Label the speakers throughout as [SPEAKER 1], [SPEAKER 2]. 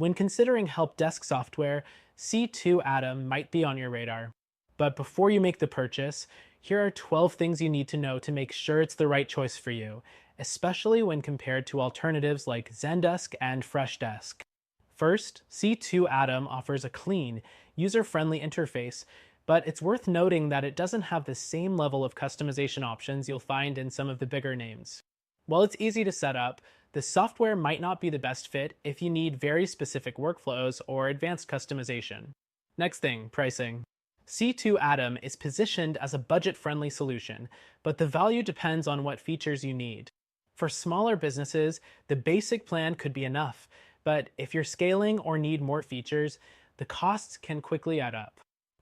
[SPEAKER 1] When considering help desk software, C2 Atom might be on your radar. But before you make the purchase, here are 12 things you need to know to make sure it's the right choice for you, especially when compared to alternatives like Zendesk and Freshdesk. First, C2 Atom offers a clean, user-friendly interface, but it's worth noting that it doesn't have the same level of customization options you'll find in some of the bigger names. While it's easy to set up, the software might not be the best fit if you need very specific workflows or advanced customization. Next thing, pricing. C2 Atom is positioned as a budget-friendly solution, but the value depends on what features you need. For smaller businesses, the basic plan could be enough, but if you're scaling or need more features, the costs can quickly add up.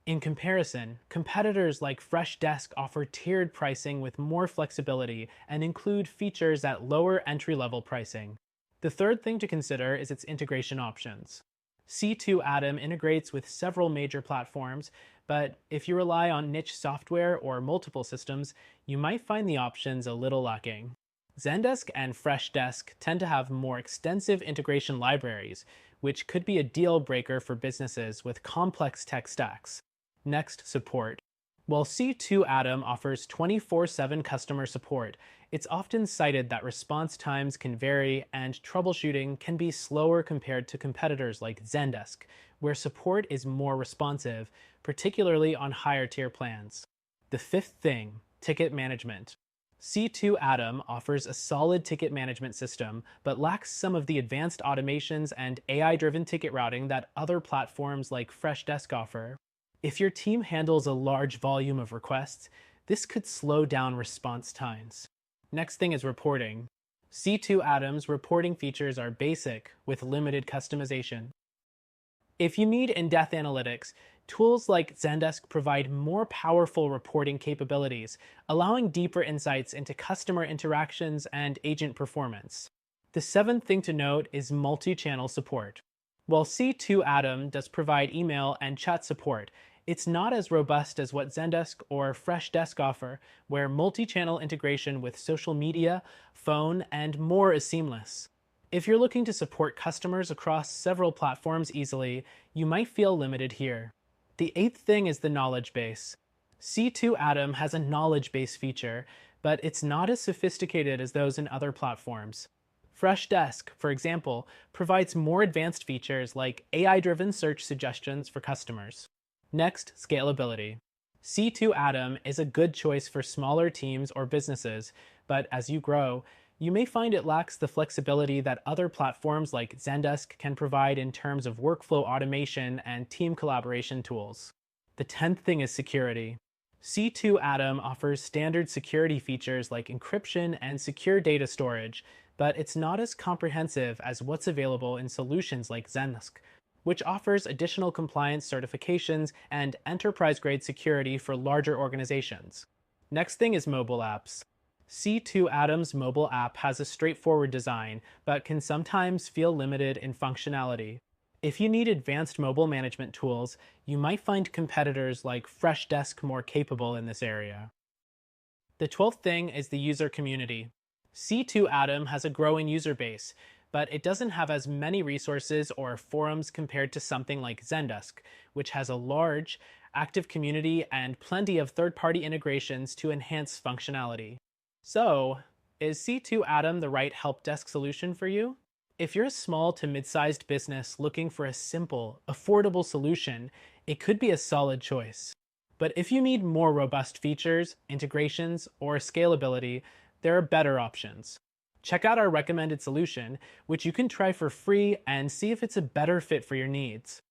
[SPEAKER 1] In comparison, competitors like Freshdesk offer tiered pricing with more flexibility and include features at lower entry-level pricing. The third thing to consider is its integration options. C2 Atom integrates with several major platforms, but if you rely on niche software or multiple systems, you might find the options a little lacking. Zendesk and Freshdesk tend to have more extensive integration libraries, which could be a deal breaker for businesses with complex tech stacks. Next, support. While C2 Atom offers 24/7 customer support, it's often cited that response times can vary and troubleshooting can be slower compared to competitors like Zendesk, where support is more responsive, particularly on higher tier plans. The fifth thing, ticket management. C2 Atom offers a solid ticket management system, but lacks some of the advanced automations and AI-driven ticket routing that other platforms like Freshdesk offer. If your team handles a large volume of requests, this could slow down response times. Next thing is reporting. C2 Atom's reporting features are basic with limited customization. If you need in-depth analytics, tools like Zendesk provide more powerful reporting capabilities, allowing deeper insights into customer interactions and agent performance. The seventh thing to note is multi-channel support. While C2 Atom does provide email and chat support, it's not as robust as what Zendesk or Freshdesk offer, where multi-channel integration with social media, phone, and more is seamless. If you're looking to support customers across several platforms easily, you might feel limited here. The eighth thing is the knowledge base. C2 Atom has a knowledge base feature, but it's not as sophisticated as those in other platforms. Freshdesk, for example, provides more advanced features like AI-driven search suggestions for customers. Next, scalability. C2 Atom is a good choice for smaller teams or businesses, but as you grow, you may find it lacks the flexibility that other platforms like Zendesk can provide in terms of workflow automation and team collaboration tools. The 10th thing is security. C2 Atom offers standard security features like encryption and secure data storage, but it's not as comprehensive as what's available in solutions like Zendesk, which offers additional compliance certifications and enterprise-grade security for larger organizations. Next thing is mobile apps. C2 Atom's mobile app has a straightforward design, but can sometimes feel limited in functionality. If you need advanced mobile management tools, you might find competitors like Freshdesk more capable in this area. The 12th thing is the user community. C2 Atom has a growing user base, but it doesn't have as many resources or forums compared to something like Zendesk, which has a large, active community and plenty of third-party integrations to enhance functionality. So, is C2 Atom the right help desk solution for you? If you're a small to mid-sized business looking for a simple, affordable solution, it could be a solid choice. But if you need more robust features, integrations, or scalability, there are better options. Check out our recommended solution, which you can try for free and see if it's a better fit for your needs.